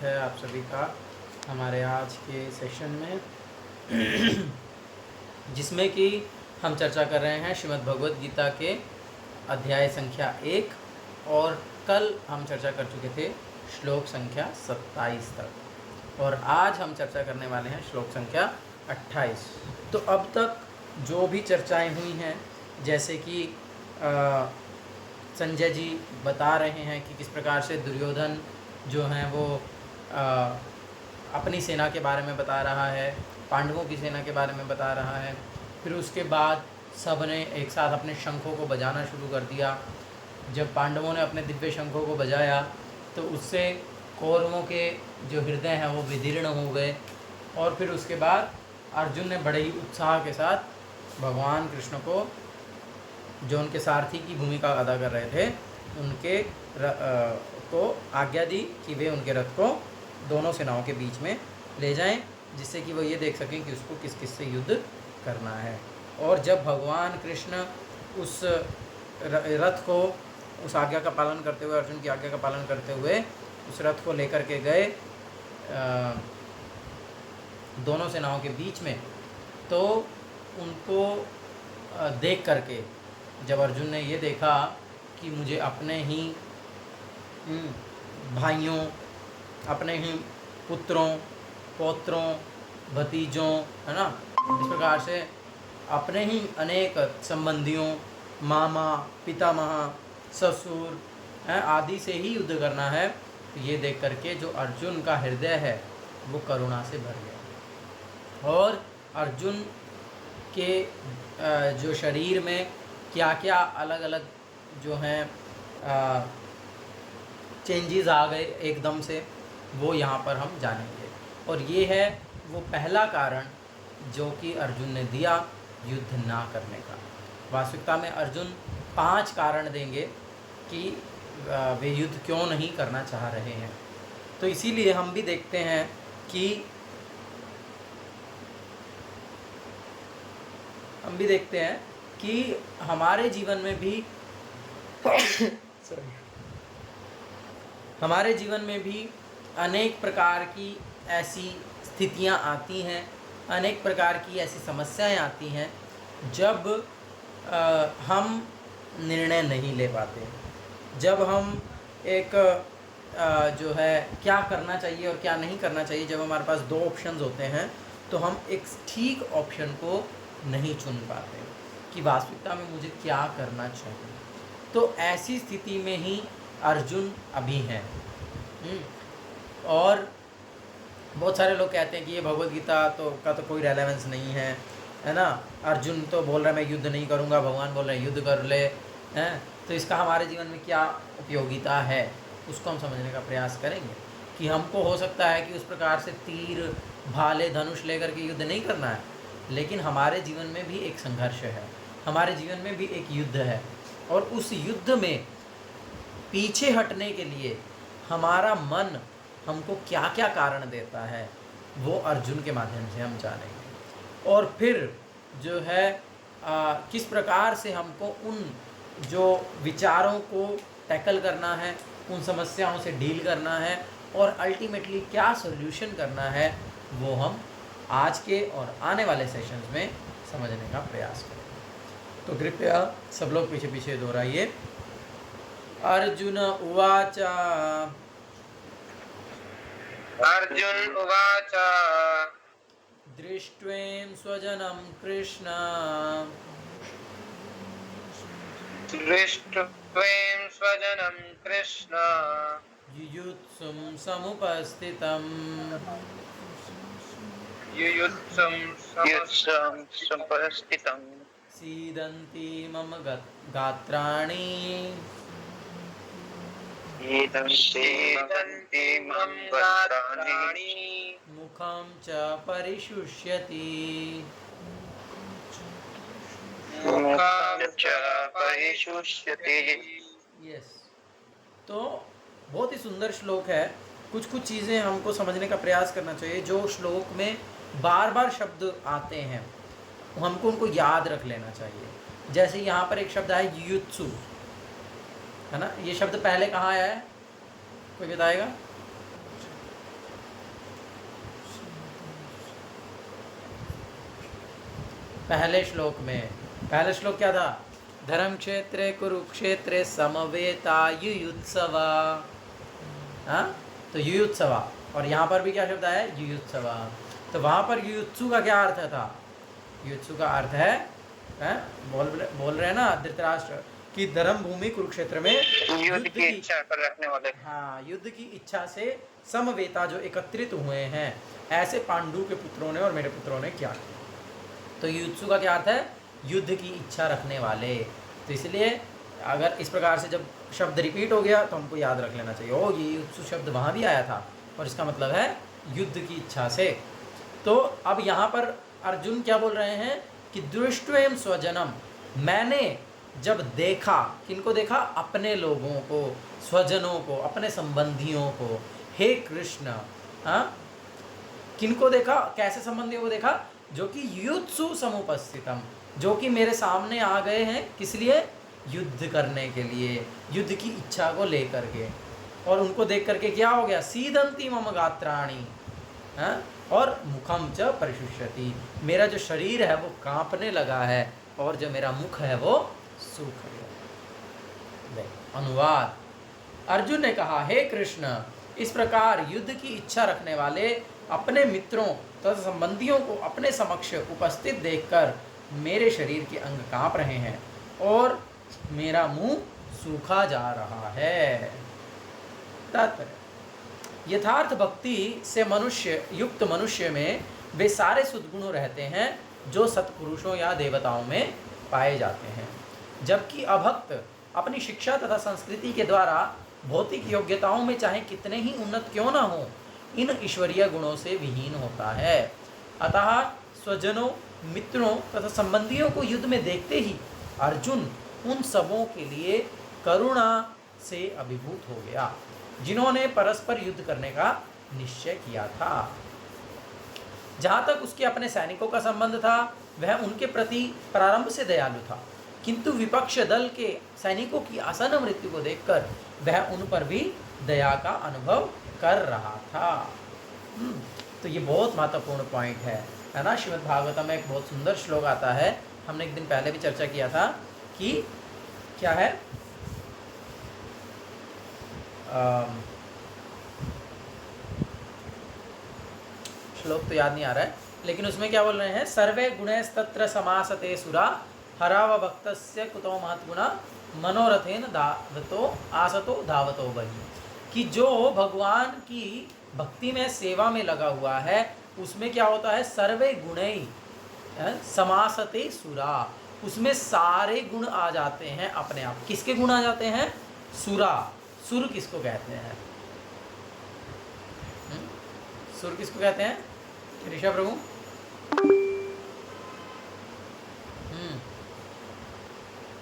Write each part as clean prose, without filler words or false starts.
है आप सभी का हमारे आज के सेशन में जिसमें कि हम चर्चा कर रहे हैं श्रीमद् भगवद गीता के अध्याय संख्या 1 और कल हम चर्चा कर चुके थे श्लोक संख्या 27 तक और आज हम चर्चा करने वाले हैं श्लोक संख्या 28। तो अब तक जो भी चर्चाएं हुई हैं, जैसे कि संजय जी बता रहे हैं कि किस प्रकार से दुर्योधन जो हैं वो अपनी सेना के बारे में बता रहा है, पांडवों की सेना के बारे में बता रहा है। फिर उसके बाद सब ने एक साथ अपने शंखों को बजाना शुरू कर दिया। जब पांडवों ने अपने दिव्य शंखों को बजाया तो उससे कौरवों के जो हृदय हैं वो विदीर्ण हो गए। और फिर उसके बाद अर्जुन ने बड़े ही उत्साह के साथ भगवान कृष्ण को, जो उनके सारथी की भूमिका अदा कर रहे थे, उनके को आज्ञा दी कि वे उनके रथ को दोनों सेनाओं के बीच में ले जाएं, जिससे कि वो ये देख सकें कि उसको किस किस से युद्ध करना है। और जब भगवान कृष्ण उस रथ को, उस आज्ञा का पालन करते हुए, अर्जुन की आज्ञा का पालन करते हुए उस रथ को लेकर के गए दोनों सेनाओं के बीच में, तो उनको देख करके जब अर्जुन ने ये देखा कि मुझे अपने ही भाइयों, अपने ही पुत्रों, पौत्रों, भतीजों, है ना, इस प्रकार से अपने ही अनेक संबंधियों, मामा, पितामह, ससुर आदि से ही युद्ध करना है, तो ये देख करके जो अर्जुन का हृदय है वो करुणा से भर गया। और अर्जुन के जो शरीर में क्या क्या अलग अलग जो हैं चेंजेस आ गए एकदम से, वो यहाँ पर हम जानेंगे। और ये है वो पहला कारण जो कि अर्जुन ने दिया युद्ध ना करने का। वास्तविकता में अर्जुन 5 कारण देंगे कि वे युद्ध क्यों नहीं करना चाह रहे हैं। तो इसीलिए हम भी देखते हैं कि हमारे जीवन में भी हमारे जीवन में भी अनेक प्रकार की ऐसी स्थितियां आती हैं, अनेक प्रकार की ऐसी समस्याएं आती हैं जब हम निर्णय नहीं ले पाते, जब हम एक जो है क्या करना चाहिए और क्या नहीं करना चाहिए, जब हमारे पास 2 ऑप्शंस होते हैं तो हम एक ठीक ऑप्शन को नहीं चुन पाते कि वास्तविकता में मुझे क्या करना चाहिए। तो ऐसी स्थिति में ही अर्जुन अभी हैं। और बहुत सारे लोग कहते हैं कि ये भगवद गीता का तो कोई रेलेवेंस नहीं है, है ना। अर्जुन तो बोल रहा है मैं युद्ध नहीं करूँगा, भगवान बोल रहे हैं युद्ध कर ले, हैं, तो इसका हमारे जीवन में क्या उपयोगिता है, उसको हम समझने का प्रयास करेंगे। कि हमको हो सकता है कि उस प्रकार से तीर, भाले, धनुष लेकर के युद्ध नहीं करना है, लेकिन हमारे जीवन में भी एक संघर्ष है, हमारे जीवन में भी एक युद्ध है। और उस युद्ध में पीछे हटने के लिए हमारा मन हमको क्या क्या कारण देता है, वो अर्जुन के माध्यम से हम जानेंगे। और फिर जो है किस प्रकार से हमको उन जो विचारों को टैकल करना है, उन समस्याओं से डील करना है और अल्टीमेटली क्या सॉल्यूशन करना है, वो हम आज के और आने वाले सेशंस में समझने का प्रयास करेंगे। तो कृपया सब लोग पीछे पीछे दोहराइए। अर्जुन उवाच अर्जुन उवाच दृष्ट्वें स्वजनं कृष्ण दृष्ट्वें स्वजनं कृष्ण युयुत्सुं समुपस्थितम् समुपस्थितं सीदन्ति मम गात्राणि सीदन्ति मम गात्राणि मुखं च परिशुष्यति। मुखं च परिशुष्यति। यस, तो बहुत ही सुंदर श्लोक है। कुछ कुछ चीज़ें हमको समझने का प्रयास करना चाहिए। जो श्लोक में बार बार शब्द आते हैं हमको उनको याद रख लेना चाहिए। जैसे यहाँ पर एक शब्द है युयुत्सु, है ना। ये शब्द पहले कहाँ आया है, कोई बताएगा? पहले श्लोक में। पहला श्लोक क्या था? धर्म क्षेत्रे कुरुक्षेत्रे समवेतायुयुत्सवा। हाँ, तो युयुत्सवा, और यहाँ पर भी क्या शब्द है? युयुत्सवा। तो वहाँ पर युयुत्सु का क्या अर्थ था? युयुत्सु का अर्थ है, बोल रहे हैं ना धृतराष्ट्र कि धर्म भूमि कुरुक्षेत्र में युद्ध की इच्छा कर रखने वाले। हाँ, युद्ध की इच्छा से समवेता जो एकत्रित हुए हैं, ऐसे पांडु के पुत्रों ने और मेरे पुत्रों ने क्या किया। तो युयुत्सु का क्या अर्थ है? युद्ध की इच्छा रखने वाले। तो इसलिए अगर इस प्रकार से जब शब्द रिपीट हो गया तो हमको याद रख लेना चाहिए, ओ ये युयुत्सु शब्द वहाँ भी आया था और इसका मतलब है युद्ध की इच्छा से। तो अब यहाँ पर अर्जुन क्या बोल रहे हैं कि दृष्ट्वेम स्वजनम, मैंने जब देखा, किनको देखा? अपने लोगों को, स्वजनों को, अपने संबंधियों को। हे कृष्ण, हाँ, किनको देखा? कैसे संबंधियों को देखा? जो कि युत्सु समुपस्थितम, जो कि मेरे सामने आ गए हैं, किस लिए? युद्ध करने के लिए, युद्ध की इच्छा को लेकर के। और उनको देख करके क्या हो गया? सीदंती मम गात्राणि, हाँ, और मुखम च परिशुष्यति, मेरा जो शरीर है वो कांपने लगा है और जो मेरा मुख है वो सूख गया। अनुवाद, अर्जुन ने कहा, हे कृष्ण, इस प्रकार युद्ध की इच्छा रखने वाले अपने मित्रों तथा संबंधियों को अपने समक्ष उपस्थित देखकर मेरे शरीर के अंग कांप रहे हैं और मेरा मुंह सूखा जा रहा है। तात्पर्य, यथार्थ भक्ति से युक्त मनुष्य में वे सारे सद्गुण रहते हैं जो सत्पुरुषों या देवताओं में पाए जाते हैं, जबकि अभक्त अपनी शिक्षा तथा संस्कृति के द्वारा भौतिक योग्यताओं में चाहे कितने ही उन्नत क्यों न हो, इन ईश्वरीय गुणों से विहीन होता है। अतः स्वजनों, मित्रों तथा संबंधियों को युद्ध में देखते ही अर्जुन उन सबों के लिए करुणा से अभिभूत हो गया जिन्होंने परस्पर युद्ध करने का निश्चय किया था। जहाँ तक उसके अपने सैनिकों का संबंध था, वह उनके प्रति प्रारंभ से दयालु था, किंतु विपक्ष दल के सैनिकों की आसन्न मृत्यु को देखकर वह उन पर भी दया का अनुभव कर रहा था। तो ये बहुत महत्वपूर्ण पॉइंट है ना। श्रीमद् भागवतम में एक बहुत सुंदर श्लोक आता है, हमने एक दिन पहले भी चर्चा किया था कि क्या है, श्लोक तो याद नहीं आ रहा है, लेकिन उसमें क्या बोल रहे हैं, सर्वे गुणैस्तत्र समासते सुरा हराव भक्तस्य कुतो महत्गुणा मनोरथेन धावतो आसतो धावतो बहि, कि जो भगवान की भक्ति में सेवा में लगा हुआ है उसमें क्या होता है, सर्वे गुणै समासते सुरा, उसमें सारे गुण आ जाते हैं अपने आप। किसके गुण आ जाते हैं? सुरा। सुर किसको कहते हैं? सुर किसको कहते हैं ऋषभ प्रभु?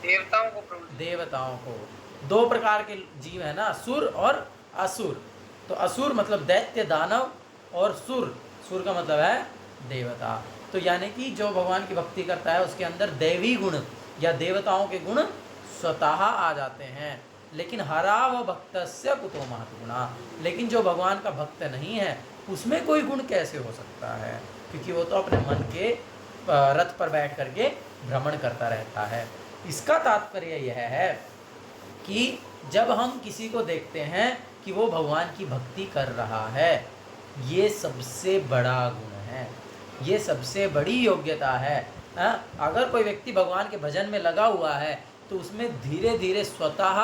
देवताओं को प्रभु। देवताओं को। दो प्रकार के जीव है ना, सुर और असुर। तो असुर मतलब दैत्य दानव, और सुर, सुर का मतलब है देवता। तो यानी कि जो भगवान की भक्ति करता है उसके अंदर दैवी गुण या देवताओं के गुण स्वतः आ जाते हैं। लेकिन हरा व भक्तस्य कुतो महत्गुणा, लेकिन जो भगवान का भक्त नहीं है उसमें कोई गुण कैसे हो सकता है, क्योंकि वो तो अपने मन के रथ पर बैठ करके भ्रमण करता रहता है। इसका तात्पर्य यह है कि जब हम किसी को देखते हैं कि वो भगवान की भक्ति कर रहा है, ये सबसे बड़ा गुण है, ये सबसे बड़ी योग्यता है। अगर कोई व्यक्ति भगवान के भजन में लगा हुआ है तो उसमें धीरे धीरे स्वतः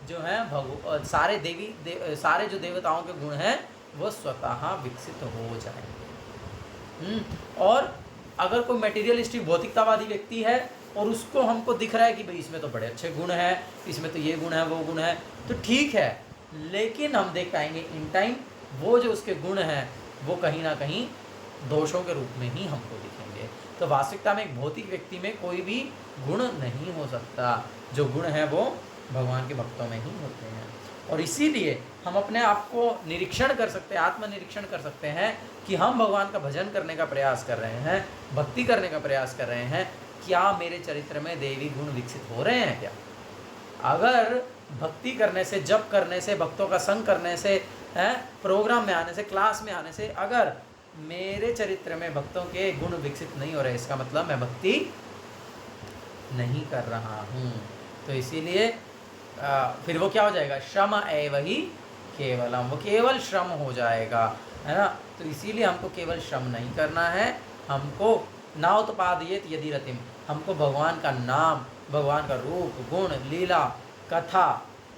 जो है सारे जो देवताओं के गुण हैं वो स्वतः विकसित हो जाएंगे। और अगर कोई मटेरियलिस्टिक भौतिकतावादी व्यक्ति है और उसको हमको दिख रहा है कि भाई इसमें तो बड़े अच्छे गुण हैं, इसमें तो ये गुण है वो गुण है, तो ठीक है, लेकिन हम देख पाएंगे इन टाइम वो जो उसके गुण हैं वो कहीं ना कहीं दोषों के रूप में ही हमको दिखेंगे। तो वास्तविकता में एक भौतिक व्यक्ति में कोई भी गुण नहीं हो सकता, जो गुण है वो भगवान के भक्तों में ही होते हैं। और इसीलिए हम अपने आप को निरीक्षण कर सकते हैं, आत्मनिरीक्षण कर सकते हैं कि हम भगवान का भजन करने का प्रयास कर रहे हैं, भक्ति करने का प्रयास कर रहे हैं, क्या मेरे चरित्र में देवी गुण विकसित हो रहे हैं क्या? अगर भक्ति करने से, जप करने से, भक्तों का संग करने से, प्रोग्राम में आने से, क्लास में आने से अगर मेरे चरित्र में भक्तों के गुण विकसित नहीं हो रहे, इसका मतलब मैं भक्ति नहीं कर रहा हूँ। तो इसीलिए फिर वो क्या हो जाएगा, श्रम एव ही केवलम, वो केवल श्रम हो जाएगा, है ना। तो इसीलिए हमको केवल श्रम नहीं करना है, हमको नाउत्पादयेत यदि रतिम, हमको भगवान का नाम, भगवान का रूप, गुण, लीला, कथा,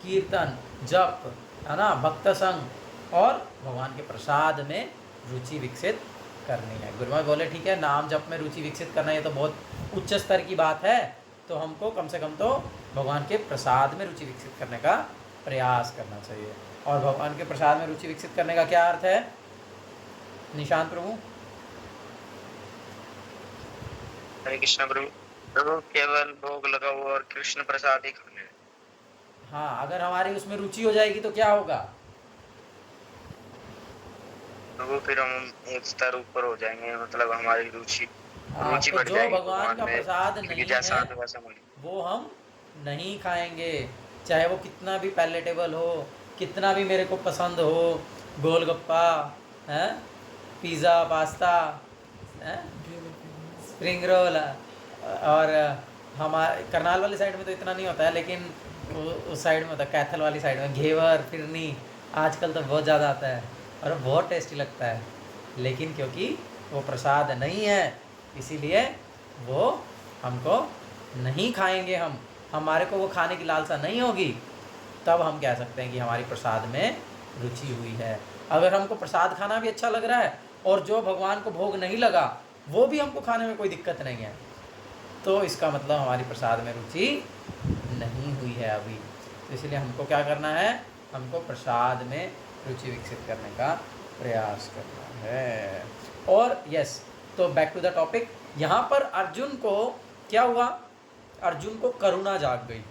कीर्तन, जप, है ना, भक्त संग और भगवान के प्रसाद में रुचि विकसित करनी है। गुरुमा बोले ठीक है, नाम जप में रुचि विकसित करना ये तो बहुत उच्च स्तर की बात है, तो हमको कम से कम तो भगवान के प्रसाद में रुचि विकसित करने का प्रयास करना चाहिए। और भगवान के प्रसाद में रुचि विकसित करने का क्या अर्थ है निशांत प्रभु? हरे कृष्ण प्रभु। प्रभु केवल भोग लगाओ और कृष्ण प्रसाद ही खाने। हाँ, अगर हमारी उसमें रुचि हो जाएगी तो क्या होगा प्रभु, फिर हम एक स्तर ऊपर हो जाएंगे, मतलब हमारी रुचि तो बढ़ जो जाएगी भगवान का प्रसाद नहीं है वो हम नहीं खाएंगे, चाहे वो कितना भी पैलेटेबल हो, कितना भी मेरे को पसंद हो, गोलगप्पा है, पिज़्ज़ा, पास्ता, स्प्रिंग रोल। और हमारे करनाल वाली साइड में तो इतना नहीं होता है, लेकिन उस साइड में होता है, कैथल वाली साइड में घेवर, फिरनी आजकल तो बहुत ज़्यादा आता है और बहुत टेस्टी लगता है। लेकिन क्योंकि वो प्रसाद नहीं है इसीलिए वो हमको नहीं खाएंगे, हम हमारे को वो खाने की लालसा नहीं होगी, तब हम कह सकते हैं कि हमारी प्रसाद में रुचि हुई है। अगर हमको प्रसाद खाना भी अच्छा लग रहा है और जो भगवान को भोग नहीं लगा वो भी हमको खाने में कोई दिक्कत नहीं है, तो इसका मतलब हमारी प्रसाद में रुचि नहीं हुई है अभी। तो इसलिए हमको क्या करना है, हमको प्रसाद में रुचि विकसित करने का प्रयास करना है। और यस, तो बैक टू द टॉपिक, यहाँ पर अर्जुन को क्या हुआ, अर्जुन को करुणा जाग गई,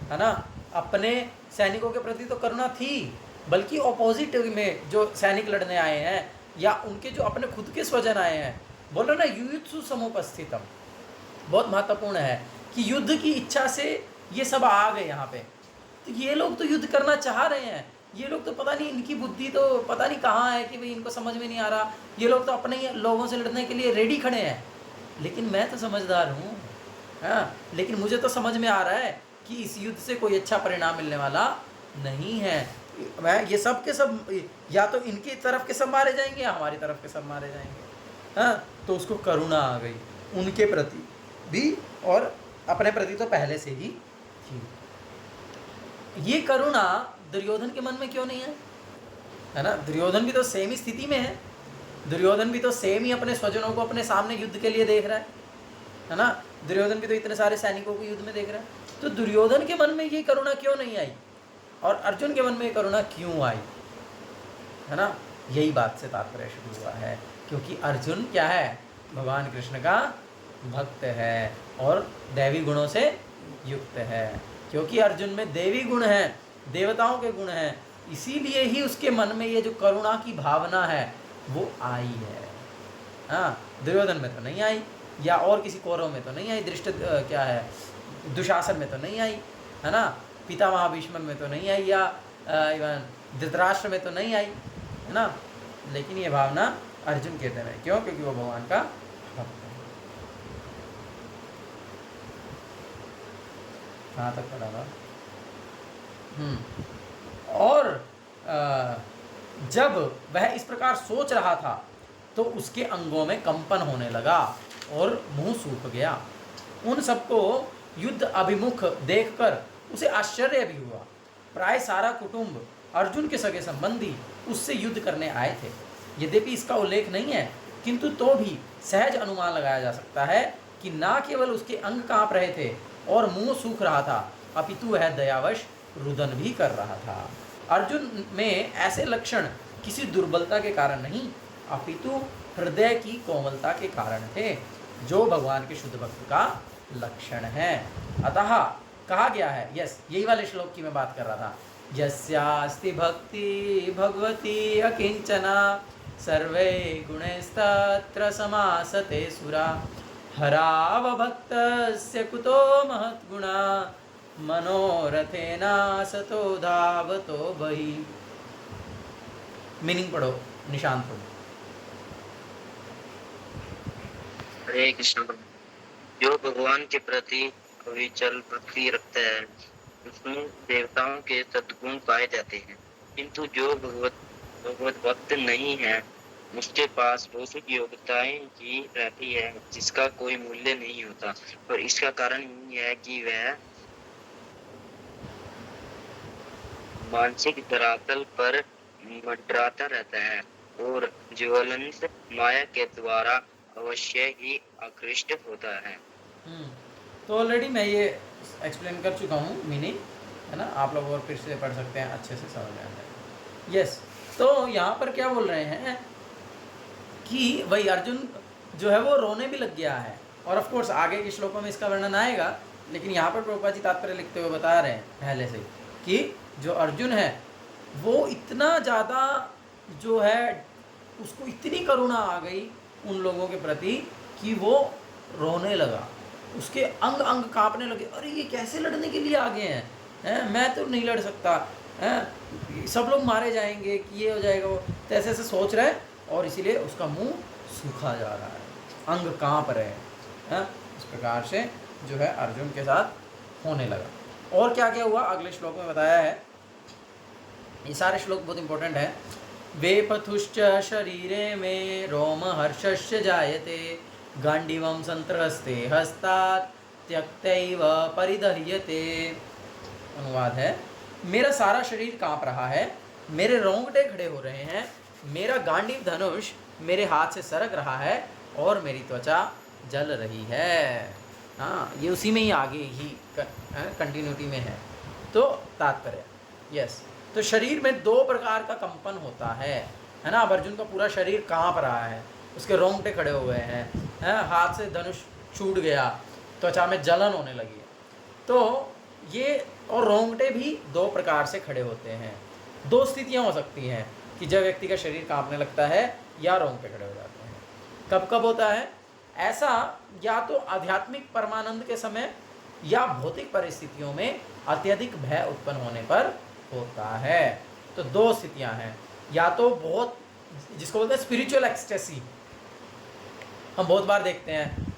है ना। अपने सैनिकों के प्रति तो करुणा थी, बल्कि ऑपोजिट में जो सैनिक लड़ने आए हैं या उनके जो अपने खुद के स्वजन आए हैं, बोल रहे ना युयुत्सु समुपस्थितम, बहुत महत्वपूर्ण है कि युद्ध की इच्छा से ये सब आ गए यहाँ पे। तो ये लोग तो युद्ध करना चाह रहे हैं, ये लोग तो पता नहीं, इनकी बुद्धि तो पता नहीं कहाँ है कि भाई इनको समझ में नहीं आ रहा, ये लोग तो अपने ही लोगों से लड़ने के लिए रेडी खड़े हैं। लेकिन मैं तो समझदार हूँ, हाँ, लेकिन मुझे तो समझ में आ रहा है कि इस युद्ध से कोई अच्छा परिणाम मिलने वाला नहीं है। मैं ये सब के सब या तो इनकी तरफ के सब मारे जाएंगे या हमारी तरफ के सब मारे जाएंगे, हाँ। तो उसको करुणा आ गई उनके प्रति भी और अपने प्रति तो पहले से ही थी। ये करुणा दुर्योधन के मन में क्यों नहीं है ना। दुर्योधन भी तो सेम ही स्थिति में है, दुर्योधन भी तो सेम ही अपने स्वजनों को अपने सामने युद्ध के लिए देख रहा है ना। दुर्योधन भी तो इतने सारे सैनिकों को युद्ध में देख रहा है, तो दुर्योधन के मन में ये करुणा क्यों नहीं आई और अर्जुन के मन में ये करुणा क्यों आई, है ना। यही बात से तात्पर्य शुरू हुआ है, क्योंकि अर्जुन क्या है, भगवान कृष्ण का भक्त है और दैवी गुणों से युक्त है। क्योंकि अर्जुन में देवी गुण हैं, देवताओं के गुण हैं, इसीलिए ही उसके मन में ये जो करुणा की भावना है वो आई है, हाँ। दुर्योधन में तो नहीं आई, या और किसी कौरव में तो नहीं आई, क्या है, दुशासन में तो नहीं आई, है ना, पितामह भीष्म में तो नहीं आई, या इवन धृतराष्ट्र में तो नहीं आई, है ना। लेकिन ये भावना अर्जुन के अंदर है, क्यों, क्योंकि वो भगवान का भक्त है। कहाँ तक पढ़ा था? और जब वह इस प्रकार सोच रहा था तो उसके अंगों में कंपन होने लगा और मुंह सूख गया। उन सबको युद्ध अभिमुख देखकर उसे आश्चर्य भी हुआ। प्राय सारा कुटुंब, अर्जुन के सगे संबंधी उससे युद्ध करने आए थे। यद्यपि इसका उल्लेख नहीं है, किंतु तो भी सहज अनुमान लगाया जा सकता है कि ना केवल उसके अंग कांप रहे थे और मुंह सूख रहा था, अपितु वह दयावश रुदन भी कर रहा था। अर्जुन में ऐसे लक्षण किसी दुर्बलता के कारण नहीं, अपितु हृदय की कोमलता के कारण थे, जो भगवान के शुद्ध भक्त का लक्षण है। अतः कहा गया है, यस, यही वाले श्लोक की मैं बात कर रहा था, यस्यास्ति भक्ति भगवती अकिंचना सर्वे गुणैस्तत्र समासते सुरा हराव भक्तस्य कुतो महद्गुणा मनोरथेना सतो धावतो बहि। मीनिंग पढ़ो निशांत पढ़ो। हरे कृष्ण प्रभु। जो भगवान के प्रति अविचल भक्ति रखता है उसमें देवताओं के सद्गुण पाए जाते हैं, किंतु जो भगवत भक्त नहीं है उसके पास भौतिक योग्यताएं ही रहती है जिसका कोई मूल्य नहीं होता। और इसका कारण यही है कि वह मानसिक धरातल पर मंडराता रहता है और ज्वलंत माया के द्वारा अवश्य ही आकृष्ट होता है। तो ऑलरेडी मैं ये एक्सप्लेन कर चुका हूँ मीनिंग, है ना, आप लोग और फिर से पढ़ सकते हैं, अच्छे से समझ में आ जाएगा। यस, तो यहाँ पर क्या बोल रहे हैं कि वही अर्जुन जो है वो रोने भी लग गया है, और ऑफ कोर्स आगे के श्लोकों में इसका वर्णन आएगा, लेकिन यहाँ पर प्रभुपाद जी तात्पर्य लिखते हुए बता रहे हैं पहले से कि जो अर्जुन है वो इतना ज़्यादा जो है उसको इतनी करुणा आ गई उन लोगों के प्रति कि वो रोने लगा, उसके अंग अंग कांपने लगे, अरे ये कैसे लड़ने के लिए आगे हैं, मैं तो नहीं लड़ सकता, हैं, सब लोग मारे जाएंगे, कि ये हो जाएगा वो, तो ऐसे ऐसे सोच रहे हैं, और इसीलिए उसका मुंह सूखा जा रहा है, अंग कांप रहे हैं। इस प्रकार से जो है अर्जुन के साथ होने लगा। और क्या क्या हुआ अगले श्लोक में बताया है, ये सारे श्लोक बहुत इंपॉर्टेंट है। वेपथुश्च शरीरे में रोम हर्षस्य जायते गांडीवं संत्रस्ते हस्तात् त्यक्तैव परिदह्यते। अनुवाद है, मेरा सारा शरीर कांप रहा है, मेरे रोंगटे खड़े हो रहे हैं, मेरा गांडीव धनुष मेरे हाथ से सरक रहा है और मेरी त्वचा जल रही है। हाँ, ये उसी में ही आगे ही कंटिन्यूटी में है। तो तात्पर्य, यस, तो शरीर में दो प्रकार का कंपन होता है ना। अब अर्जुन का पूरा शरीर कांप रहा है, उसके रोंगटे खड़े हुए हैं, हाथ से धनुष छूट गया, त्वचा में जलन होने लगी है। तो ये, और रोंगटे भी दो प्रकार से खड़े होते हैं। दो स्थितियां हो सकती हैं कि जब व्यक्ति का शरीर कांपने लगता है या रोंगटे खड़े हो जाते हैं। कब कब होता है ऐसा, या तो आध्यात्मिक परमानंद के समय या भौतिक परिस्थितियों में अत्यधिक भय उत्पन्न होने पर होता है। तो दो स्थितियां हैं, या तो बहुत, जिसको बोलते हैं स्पिरिचुअल एक्सटेसी, हम बहुत बार देखते हैं,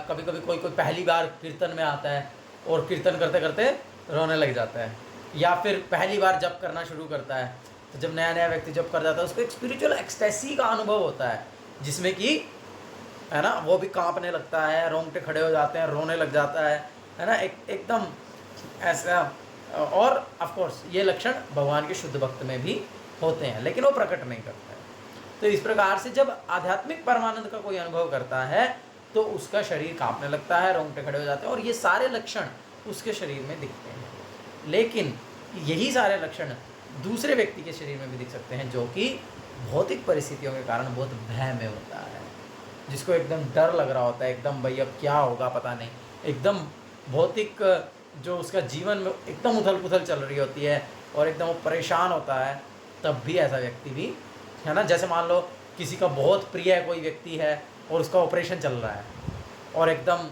कभी कभी कोई पहली बार कीर्तन में आता है और कीर्तन करते करते रोने लग जाता है, या फिर पहली बार जप करना शुरू करता है, तो जब नया नया व्यक्ति जप कर जाता है उसको एक स्पिरिचुअल एक्सटेसी का अनुभव होता है, जिसमें कि, है ना, वो भी कांपने लगता है, रोंगटे खड़े हो जाते हैं, रोने लग जाता है ना, एकदम ऐसा। और ऑफ कोर्स ये लक्षण भगवान के शुद्ध भक्त में भी होते हैं, लेकिन वो प्रकट नहीं करते हैं। तो इस प्रकार से जब आध्यात्मिक परमानंद का कोई अनुभव करता है तो उसका शरीर कांपने लगता है, रोंगटे खड़े हो जाते हैं, और ये सारे लक्षण उसके शरीर में दिखते हैं। लेकिन यही सारे लक्षण दूसरे व्यक्ति के शरीर में भी दिख सकते हैं, जो कि भौतिक परिस्थितियों के कारण बहुत भय में होता है, जिसको एकदम डर लग रहा होता है, एकदम भाई अब क्या होगा पता नहीं, एकदम भौतिक जो उसका जीवन में एकदम उथल पुथल चल रही होती है और एकदम वो परेशान होता है, तब भी ऐसा व्यक्ति भी, है ना, जैसे मान लो किसी का बहुत प्रिय कोई व्यक्ति है और उसका ऑपरेशन चल रहा है, और एकदम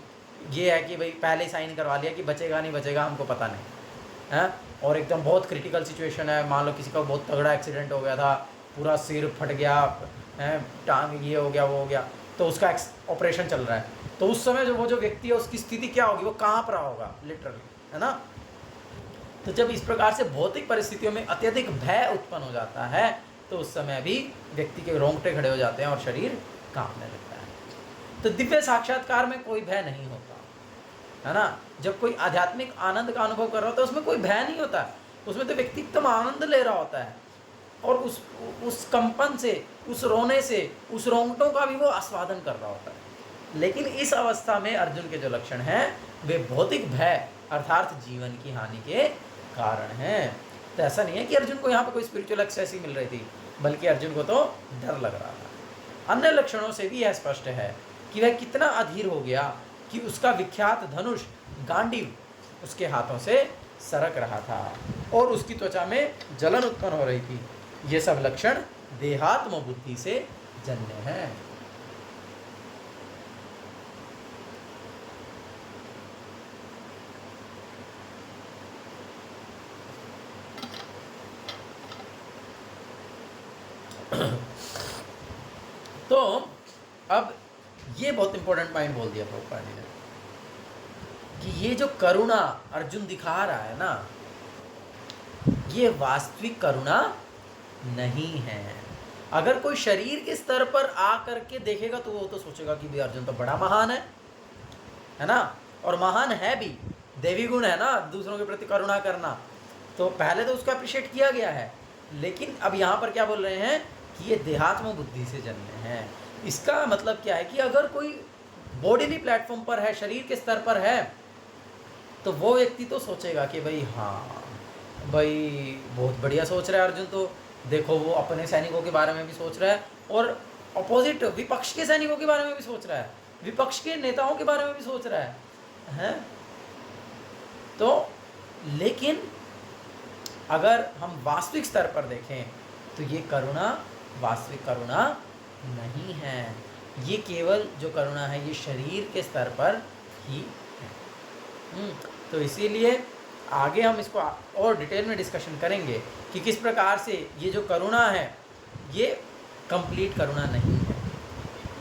ये है कि भाई पहले ही साइन करवा लिया कि बचेगा नहीं बचेगा हमको पता नहीं है, और एकदम बहुत क्रिटिकल सिचुएशन है, मान लो किसी का बहुत तगड़ा एक्सीडेंट हो गया था, पूरा सिर फट गया है, टांग ये हो गया वो हो गया, तो उसका ऑपरेशन चल रहा है, तो उस समय जो वो जो व्यक्ति है उसकी स्थिति क्या होगी, वो कांप रहा होगा लिटरली, है ना। तो जब इस प्रकार से भौतिक परिस्थितियों में अत्यधिक भय उत्पन्न हो जाता है तो उस समय भी व्यक्ति के रोंगटे खड़े हो जाते हैं और शरीर कांपने लगता है। तो दिव्य साक्षात्कार में कोई भय नहीं होता, है ना। जब कोई आध्यात्मिक आनंद का अनुभव कर रहा होता है उसमें कोई भय नहीं होता, उसमें तो व्यक्ति एकदम आनंद ले रहा होता है, और उस कंपन से, उस रोने से, उस रोंगटों का भी वो आस्वादन कर रहा होता है। लेकिन इस अवस्था में अर्जुन के जो लक्षण हैं वे भौतिक भय अर्थात जीवन की हानि के कारण हैं। तो ऐसा नहीं है कि अर्जुन को यहाँ पर कोई स्पिरिचुअल एक्सेस ही मिल रही थी, बल्कि अर्जुन को तो डर लग रहा था। अन्य लक्षणों से भी यह स्पष्ट है कि वह कितना अधीर हो गया कि उसका विख्यात धनुष गांडीव उसके हाथों से सरक रहा था और उसकी त्वचा में जलन उत्पन्न हो रही थी। ये सब लक्षण देहात्म बुद्धि से जन्य हैं। तो अब ये बहुत इंपॉर्टेंट पॉइंट बोल दिया प्रभुपाद जी ने कि ये जो करुणा अर्जुन दिखा रहा है ना, ये वास्तविक करुणा नहीं है। अगर कोई शरीर के स्तर पर आ करके देखेगा तो वो तो सोचेगा कि भाई अर्जुन तो बड़ा महान है ना, और महान है भी, देवी गुण है ना दूसरों के प्रति करुणा करना, तो पहले तो उसको अप्रिशिएट किया गया है। लेकिन अब यहाँ पर क्या बोल रहे हैं कि ये देहात्म बुद्धि से जन्मे हैं। इसका मतलब क्या है कि अगर कोई बॉडीली प्लेटफॉर्म पर है, शरीर के स्तर पर है, तो वो व्यक्ति तो सोचेगा कि भाई हाँ भाई बहुत बढ़िया सोच रहा है अर्जुन, तो देखो वो अपने सैनिकों के बारे में भी सोच रहा है और अपोजिट विपक्ष के सैनिकों के बारे में भी सोच रहा है, विपक्ष के नेताओं के बारे में भी सोच रहा है? तो लेकिन अगर हम वास्तविक स्तर पर देखें तो ये करुणा वास्तविक करुणा नहीं है। ये केवल जो करुणा है ये शरीर के स्तर पर ही है। तो इसीलिए आगे हम इसको और डिटेल में डिस्कशन करेंगे कि किस प्रकार से ये जो करुणा है ये कंप्लीट करुणा नहीं है।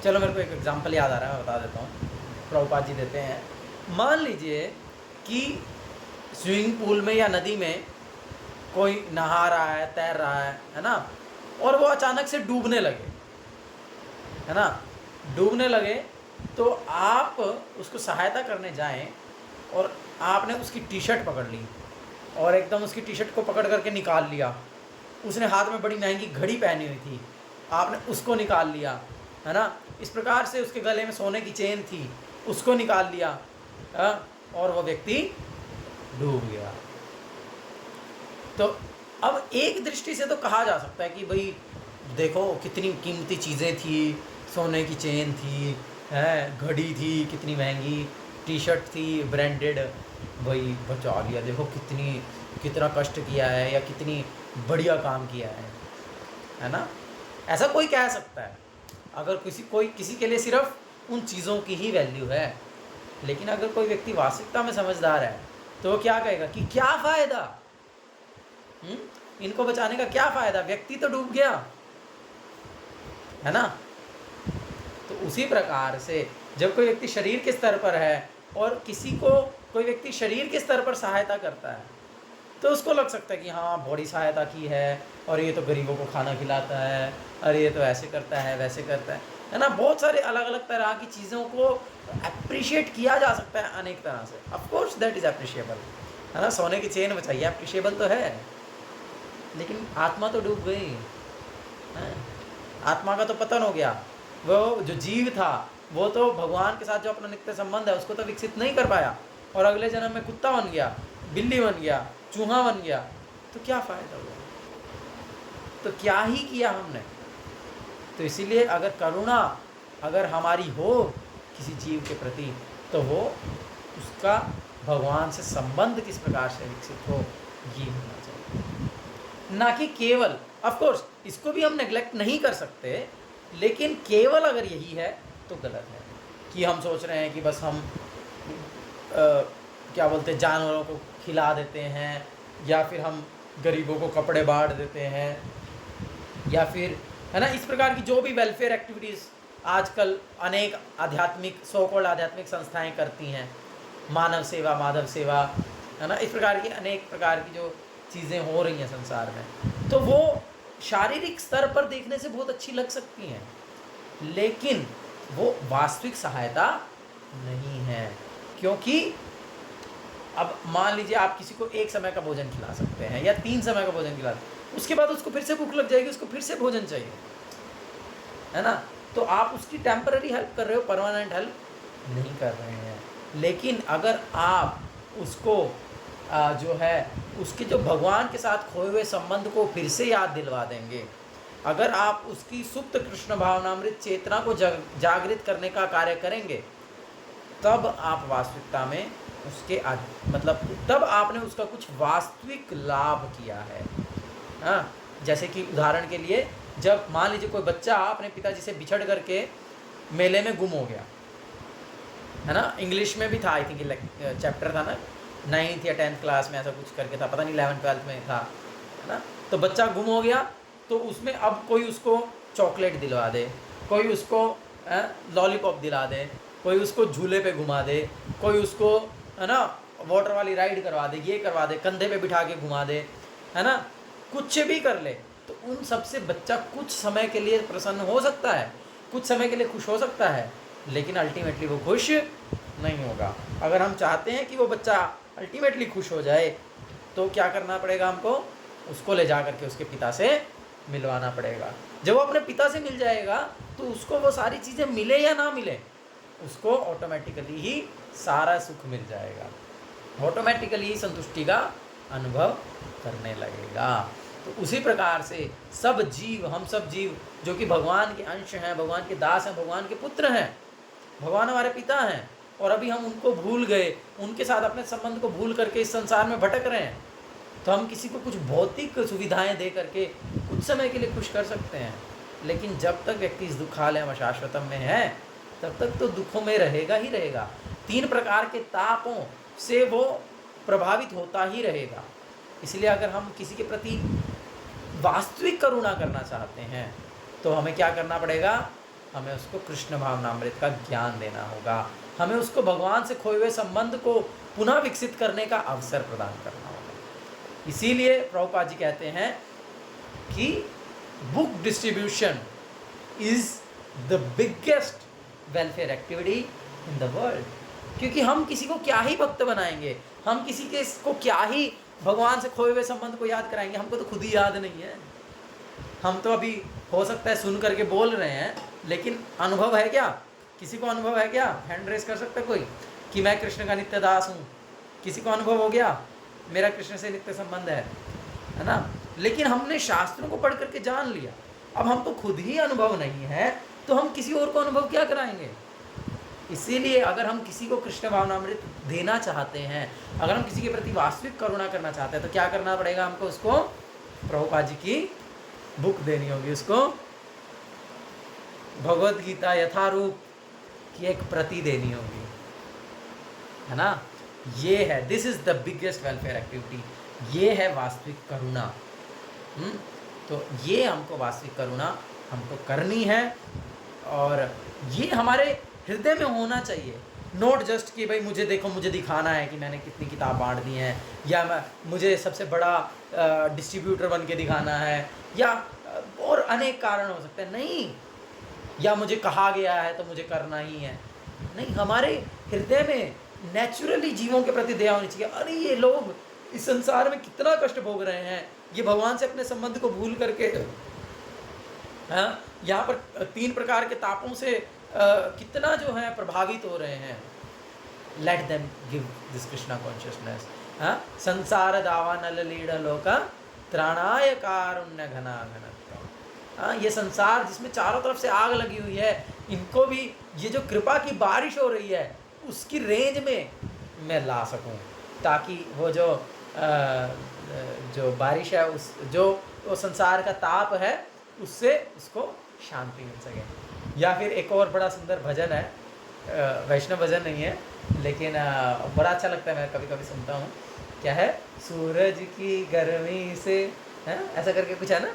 चलो मेरे को एक एग्जांपल याद आ रहा है, मैं बता देता हूँ। प्रभुपाद जी देते हैं, मान लीजिए कि स्विमिंग पूल में या नदी में कोई नहा रहा है, तैर रहा है ना, और वो अचानक से डूबने लगे, है ना, डूबने लगे, तो आप उसको सहायता करने जाएं और आपने उसकी टी शर्ट पकड़ ली और एकदम उसकी टी शर्ट को पकड़ करके निकाल लिया। उसने हाथ में बड़ी महंगी घड़ी पहनी हुई थी, आपने उसको निकाल लिया, है ना। इस प्रकार से उसके गले में सोने की चेन थी, उसको निकाल लिया, और वो व्यक्ति डूब गया। तो अब एक दृष्टि से तो कहा जा सकता है कि भाई देखो कितनी कीमती चीज़ें थी, सोने की चेन थी, है, घड़ी थी कितनी महंगी, टी शर्ट थी ब्रांडेड, भाई बचा लिया, देखो कितना कष्ट किया है या कितनी बढ़िया काम किया है ना। ऐसा कोई कह सकता है अगर किसी के लिए सिर्फ उन चीज़ों की ही वैल्यू है। लेकिन अगर कोई व्यक्ति वास्तविकता में समझदार है तो वो क्या कहेगा कि क्या फ़ायदा, इनको बचाने का क्या फ़ायदा, व्यक्ति तो डूब गया, है ना। तो उसी प्रकार से जब कोई व्यक्ति शरीर के स्तर पर है और कोई व्यक्ति शरीर के स्तर पर सहायता करता है तो उसको लग सकता है कि हाँ बड़ी सहायता की है और ये तो गरीबों को खाना खिलाता है, अरे ये तो ऐसे करता है वैसे करता है ना। बहुत सारे अलग अलग तरह की चीज़ों को अप्रिशिएट किया जा सकता है अनेक तरह से। Of course that is appreciable, है ना। सोने की चेन बचाइए, अप्रिशिएबल तो है, लेकिन आत्मा तो डूब गई है, आत्मा का तो पतन हो गया। वो जो जीव था वो तो भगवान के साथ जो अपना नित्य संबंध है उसको तो विकसित नहीं कर पाया और अगले जन्म में कुत्ता बन गया, बिल्ली बन गया, चूहा बन गया, तो क्या फ़ायदा हुआ, तो क्या ही किया हमने। तो इसीलिए अगर करुणा अगर हमारी हो किसी जीव के प्रति तो वो उसका भगवान से संबंध किस प्रकार से विकसित हो ये होना चाहिए, ना कि केवल। ऑफ कोर्स इसको भी हम नेग्लेक्ट नहीं कर सकते, लेकिन केवल अगर यही है तो गलत है कि हम सोच रहे हैं कि बस हम क्या बोलते हैं जानवरों को खिला देते हैं या फिर हम गरीबों को कपड़े बांट देते हैं या फिर, है ना, इस प्रकार की जो भी वेलफेयर एक्टिविटीज़ आजकल अनेक सो कॉल्ड आध्यात्मिक संस्थाएं करती हैं, मानव सेवा, माधव सेवा, है ना, इस प्रकार की अनेक प्रकार की जो चीज़ें हो रही हैं संसार में, तो वो शारीरिक स्तर पर देखने से बहुत अच्छी लग सकती हैं, लेकिन वो वास्तविक सहायता नहीं है। क्योंकि अब मान लीजिए आप किसी को एक समय का भोजन खिला सकते हैं या 3 समय का भोजन खिला, उसके बाद उसको फिर से भूख लग जाएगी, उसको फिर से भोजन चाहिए, है ना। तो आप उसकी टेम्पररी हेल्प कर रहे हो, परमानेंट हेल्प नहीं कर रहे हैं। लेकिन अगर आप उसको जो है उसके जो भगवान के साथ खोए हुए संबंध को फिर से याद दिलवा देंगे, अगर आप उसकी सुप्त कृष्ण भावनामृत चेतना को जागृत करने का कार्य करेंगे, तब आप वास्तविकता में उसके मतलब तब आपने उसका कुछ वास्तविक लाभ किया है। हाँ, जैसे कि उदाहरण के लिए जब मान लीजिए कोई बच्चा अपने पिताजी से बिछड़ करके मेले में गुम हो गया, है ना, इंग्लिश में भी था, आई थिंक चैप्टर था ना 9th या 10th क्लास में ऐसा कुछ करके था, पता नहीं 11th 12th में था, है ना। तो बच्चा गुम हो गया, तो उसमें अब कोई उसको चॉकलेट दिलवा दे, कोई उसको लॉलीपॉप दिला दे, कोई उसको झूले पे घुमा दे, कोई उसको है ना वाटर वाली राइड करवा दे, ये करवा दे, कंधे पे बिठा के घुमा दे, है ना, कुछ भी कर ले, तो उन सब से बच्चा कुछ समय के लिए प्रसन्न हो सकता है, कुछ समय के लिए खुश हो सकता है, लेकिन अल्टीमेटली वो खुश नहीं होगा। अगर हम चाहते हैं कि वो बच्चा अल्टीमेटली खुश हो जाए, तो क्या करना पड़ेगा हमको? उसको ले जा करके उसके पिता से मिलवाना पड़ेगा। जब वो अपने पिता से मिल जाएगा तो उसको वो सारी चीज़ें मिले या ना मिले, उसको ऑटोमेटिकली ही सारा सुख मिल जाएगा, ऑटोमेटिकली ही संतुष्टि का अनुभव करने लगेगा। तो उसी प्रकार से सब जीव, हम सब जीव जो कि भगवान के अंश हैं, भगवान के दास हैं, भगवान के पुत्र हैं, भगवान हमारे पिता हैं, और अभी हम उनको भूल गए, उनके साथ अपने संबंध को भूल करके इस संसार में भटक रहे हैं। तो हम किसी को कुछ भौतिक सुविधाएं दे करके कुछ समय के लिए खुश कर सकते हैं, लेकिन जब तक व्यक्ति इस दुखालयम अशाश्वतम में है तब तक तो दुखों में रहेगा ही रहेगा। 3 प्रकार के तापों से वो प्रभावित होता ही रहेगा। इसलिए अगर हम किसी के प्रति वास्तविक करुणा करना चाहते हैं तो हमें क्या करना पड़ेगा? हमें उसको कृष्ण भावनामृत का ज्ञान देना होगा, हमें उसको भगवान से खोए हुए संबंध को पुनः विकसित करने का अवसर प्रदान करना होगा। इसीलिए प्रभुपाद जी कहते हैं कि book distribution is the biggest welfare activity in the world. क्योंकि हम किसी को क्या ही भक्त बनाएंगे, हम किसी के को क्या ही भगवान से खोए हुए संबंध को याद कराएंगे, हमको तो खुद ही याद नहीं है। हम तो अभी हो सकता है सुन करके बोल रहे हैं, लेकिन अनुभव है क्या? किसी को अनुभव है क्या? हैंड रेस कर सकता है कोई कि मैं कृष्ण का नित्य दास हूँ? किसी को अनुभव हो गया मेरा कृष्ण से नित्य संबंध है ना? लेकिन हमने शास्त्रों को पढ़ करके जान लिया, अब हमको खुद ही अनुभव नहीं है तो हम किसी और को अनुभव क्या कराएंगे? इसीलिए अगर हम किसी को कृष्ण भावनामृत देना चाहते हैं, अगर हम किसी के प्रति वास्तविक करुणा करना चाहते हैं, तो क्या करना पड़ेगा हमको? उसको प्रभुपाद जी की बुक देनी होगी, उसको भगवद गीता यथारूप की एक प्रति देनी होगी, है ना? ये है, this is the biggest welfare activity, ये है वास्तविक करुणा। तो ये हमको वास्तविक करुणा हमको करनी है, और ये हमारे हृदय में होना चाहिए। नोट जस्ट कि भाई मुझे देखो, मुझे दिखाना है कि मैंने कितनी किताब बांट दी हैं, या मुझे सबसे बड़ा डिस्ट्रीब्यूटर बन के दिखाना है, या और अनेक कारण हो सकते हैं, नहीं, या मुझे कहा गया है तो मुझे करना ही है, नहीं। हमारे हृदय में नेचुरली जीवों के प्रति दया होनी चाहिए। अरे ये लोग इस संसार में कितना कष्ट भोग रहे हैं, ये भगवान से अपने संबंध को भूल करके यहाँ पर 3 प्रकार के तापों से कितना जो है प्रभावित हो रहे हैं। Let them give this Krishna consciousness. संसार दावा नल लीढ़ लोका त्राणाय कारुण्य घना घनत्व। ये संसार जिसमें चारों तरफ से आग लगी हुई है, इनको भी ये जो कृपा की बारिश हो रही है उसकी रेंज में मैं ला सकूं, ताकि वो जो बारिश है, उस जो वो संसार का ताप है, उससे उसको शांति मिल सके। या फिर एक और बड़ा सुंदर भजन है, वैष्णव भजन नहीं है लेकिन बड़ा अच्छा लगता है, मैं कभी कभी सुनता हूँ। क्या है? सूरज की गर्मी से, है ऐसा करके कुछ है ना,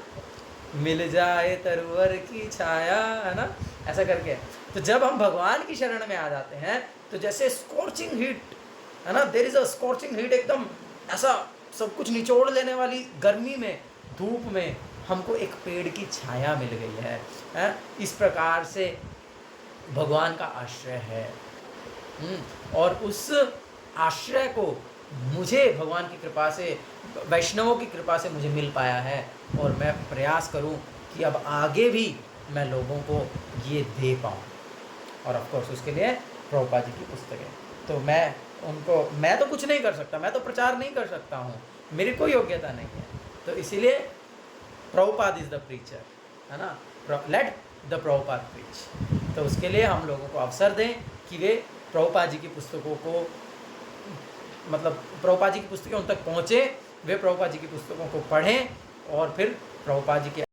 मिल जाए तरवर की छाया, है ना, ऐसा करके। तो जब हम भगवान की शरण में आ जाते हैं तो जैसे स्कॉर्चिंग हीट, है ना, there is a scorching heat, एकदम ऐसा सब कुछ निचोड़ लेने वाली गर्मी में, धूप में हमको एक पेड़ की छाया मिल गई है। इस प्रकार से भगवान का आश्रय है, और उस आश्रय को मुझे भगवान की कृपा से, वैष्णवों की कृपा से मुझे मिल पाया है, और मैं प्रयास करूं कि अब आगे भी मैं लोगों को ये दे पाऊँ। और ऑफ कोर्स उसके लिए प्रभुपाद जी की पुस्तकें, तो मैं तो कुछ नहीं कर सकता, मैं तो प्रचार नहीं कर सकता हूँ, मेरी कोई योग्यता नहीं है। तो इसीलिए प्रभुपाद इज द प्रीचर, है ना, लेट द प्रभुपाद प्रीच। तो उसके लिए हम लोगों को अवसर दें कि वे प्रभुपाद जी की पुस्तकों को, मतलब प्रभुपाद जी की पुस्तकें उन तक पहुँचे, वे प्रभुपाद जी की पुस्तकों को पढ़ें, और फिर प्रभुपाद जी के